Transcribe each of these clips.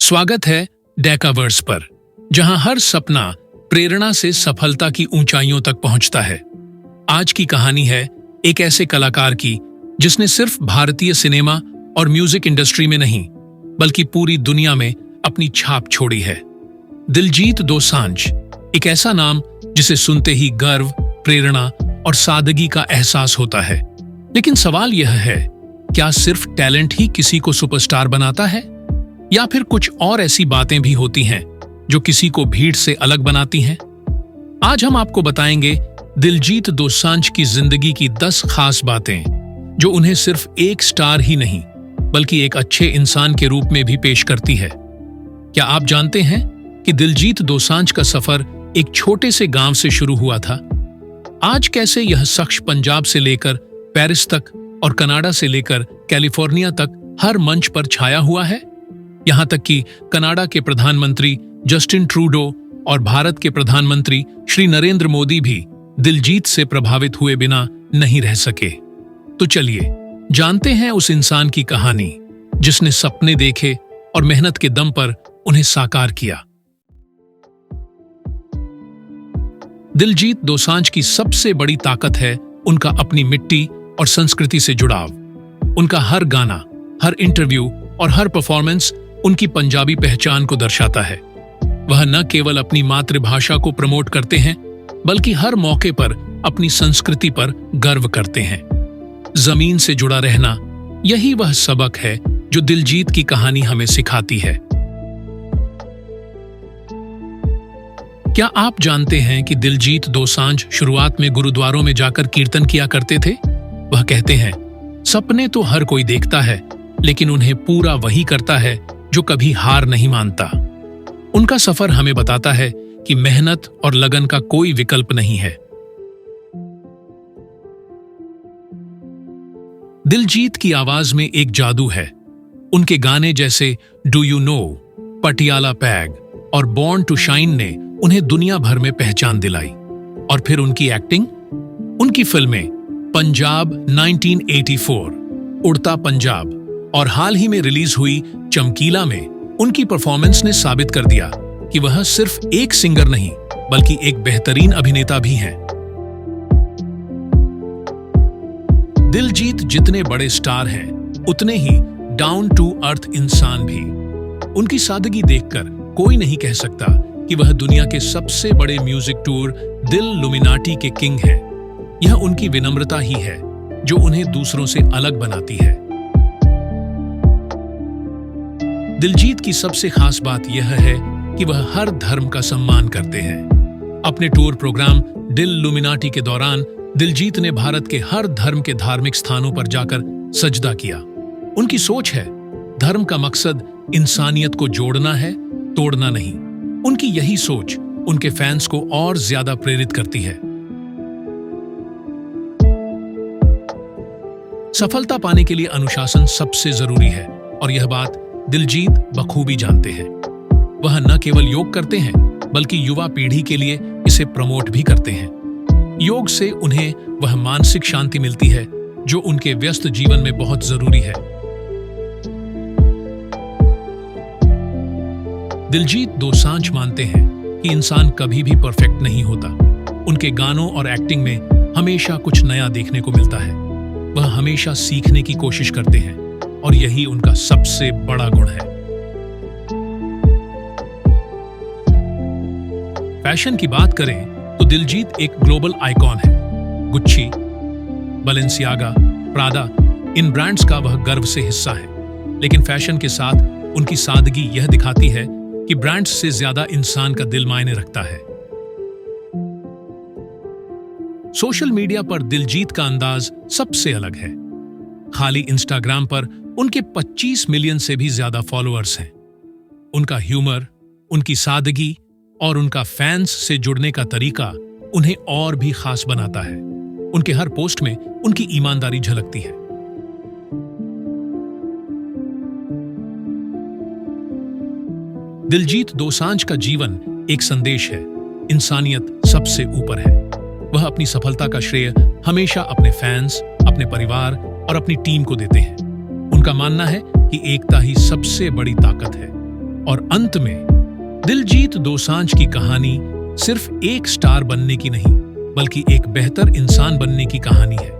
स्वागत है डेकावर्स पर, जहां हर सपना प्रेरणा से सफलता की ऊंचाइयों तक पहुंचता है। आज की कहानी है एक ऐसे कलाकार की जिसने सिर्फ भारतीय सिनेमा और म्यूजिक इंडस्ट्री में नहीं बल्कि पूरी दुनिया में अपनी छाप छोड़ी है। दिलजीत दोसांझ एक ऐसा नाम जिसे सुनते ही गर्व, प्रेरणा और सादगी का एहसास होता है। लेकिन सवाल यह है, क्या सिर्फ टैलेंट ही किसी को सुपरस्टार बनाता है, या फिर कुछ और ऐसी बातें भी होती हैं जो किसी को भीड़ से अलग बनाती हैं? आज हम आपको बताएंगे दिलजीत दोसांझ की जिंदगी की 10 खास बातें जो उन्हें सिर्फ एक स्टार ही नहीं बल्कि एक अच्छे इंसान के रूप में भी पेश करती है। क्या आप जानते हैं कि दिलजीत दोसांझ का सफर एक छोटे से गांव से शुरू हुआ था? आज कैसे यह शख्स पंजाब से लेकर पेरिस तक और कनाडा से लेकर कैलिफोर्निया तक हर मंच पर छाया हुआ है। यहां तक कि कनाडा के प्रधानमंत्री जस्टिन ट्रूडो और भारत के प्रधानमंत्री श्री नरेंद्र मोदी भी दिलजीत से प्रभावित हुए बिना नहीं रह सके। तो चलिए जानते हैं उस इंसान की कहानी जिसने सपने देखे और मेहनत के दम पर उन्हें साकार किया। दिलजीत दोसांझ की सबसे बड़ी ताकत है उनका अपनी मिट्टी और संस्कृति से जुड़ाव। उनका हर गाना, हर इंटरव्यू और हर परफॉर्मेंस उनकी पंजाबी पहचान को दर्शाता है। वह न केवल अपनी मातृभाषा को प्रमोट करते हैं बल्कि हर मौके पर अपनी संस्कृति पर गर्व करते हैं। जमीन से जुड़ा रहना, यही वह सबक है जो दिलजीत की कहानी हमें सिखाती है। क्या आप जानते हैं कि दिलजीत दोसांझ शुरुआत में गुरुद्वारों में जाकर कीर्तन किया करते थे? वह कहते हैं, सपने तो हर कोई देखता है, लेकिन उन्हें पूरा वही करता है जो कभी हार नहीं मानता। उनका सफर हमें बताता है कि मेहनत और लगन का कोई विकल्प नहीं है। दिलजीत की आवाज में एक जादू है। उनके गाने जैसे do you know, Patiala peg और बॉर्न टू शाइन ने उन्हें दुनिया भर में पहचान दिलाई। और फिर उनकी एक्टिंग, उनकी फिल्में पंजाब 1984, उड़ता पंजाब और हाल ही में रिलीज हुई चमकीला में उनकी परफॉर्मेंस ने साबित कर दिया कि वह सिर्फ एक सिंगर नहीं बल्कि एक बेहतरीन अभिनेता भी हैं। दिलजीत जितने बड़े स्टार हैं, उतने ही डाउन टू अर्थ इंसान भी। उनकी सादगी देखकर कोई नहीं कह सकता कि वह दुनिया के सबसे बड़े म्यूजिक टूर दिल लुमिनाटी के किंग हैं। यह उनकी विनम्रता ही है जो उन्हें दूसरों से अलग बनाती है। दिलजीत की सबसे खास बात यह है कि वह हर धर्म का सम्मान करते हैं। अपने टूर प्रोग्राम दिल लुमिनाटी के दौरान दिलजीत ने भारत के हर धर्म के धार्मिक स्थानों पर जाकर सजदा किया। उनकी सोच है, धर्म का मकसद इंसानियत को जोड़ना है, तोड़ना नहीं। उनकी यही सोच उनके फैंस को और ज्यादा प्रेरित करती है। सफलता पाने के लिए अनुशासन सबसे जरूरी है और यह बात दिलजीत बखूबी जानते हैं। वह न केवल योग करते हैं बल्कि युवा पीढ़ी के लिए इसे प्रमोट भी करते हैं। योग से उन्हें वह मानसिक शांति मिलती है जो उनके व्यस्त जीवन में बहुत जरूरी है। दिलजीत दोसांझ मानते हैं कि इंसान कभी भी परफेक्ट नहीं होता। उनके गानों और एक्टिंग में हमेशा कुछ नया देखने को मिलता है। वह हमेशा सीखने की कोशिश करते हैं और यही उनका सबसे बड़ा गुण है। फैशन की बात करें तो दिलजीत एक ग्लोबल आइकॉन है। गुच्ची, बैलेंसियागा, प्रादा, इन ब्रांड्स का वह गर्व से हिस्सा है। लेकिन फैशन के साथ उनकी सादगी यह दिखाती है कि ब्रांड्स से ज्यादा इंसान का दिल मायने रखता है। सोशल मीडिया पर दिलजीत का अंदाज सबसे अलग है। खाली इंस्टाग्राम पर उनके 25 मिलियन से भी ज्यादा फॉलोअर्स हैं। उनका ह्यूमर, उनकी सादगी और उनका फैंस से जुड़ने का तरीका उन्हें और भी खास बनाता है। उनके हर पोस्ट में उनकी ईमानदारी झलकती है। दिलजीत दोसांझ का जीवन एक संदेश है, इंसानियत सबसे ऊपर है। वह अपनी सफलता का श्रेय हमेशा अपने फैंस, अपने परिवार और अपनी टीम को देते हैं। उनका मानना है कि एकता ही सबसे बड़ी ताकत है। और अंत में दिलजीत दोसांझ की कहानी सिर्फ एक स्टार बनने की नहीं, बल्कि एक बेहतर इंसान बनने की कहानी है।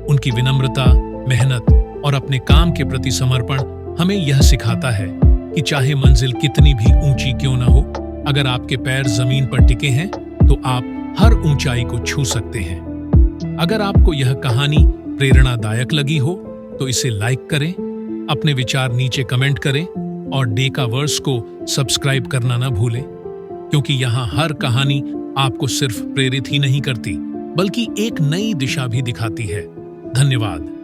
उनकी विनम्रता, मेहनत और अपने काम के प्रति समर्पण हमें यह सिखाता है कि चाहे मंजिल कितनी भी ऊंची क्यों न हो, अगर आपके पैर जमीन पर टिके हैं तो आप हर ऊंचाई को छू सकते हैं। अगर आपको यह कहानी प्रेरणादायक लगी हो तो इसे लाइक करें, अपने विचार नीचे कमेंट करें और डेकावर्स को सब्सक्राइब करना ना भूलें, क्योंकि यहाँ हर कहानी आपको सिर्फ प्रेरित ही नहीं करती, बल्कि एक नई दिशा भी दिखाती है। धन्यवाद।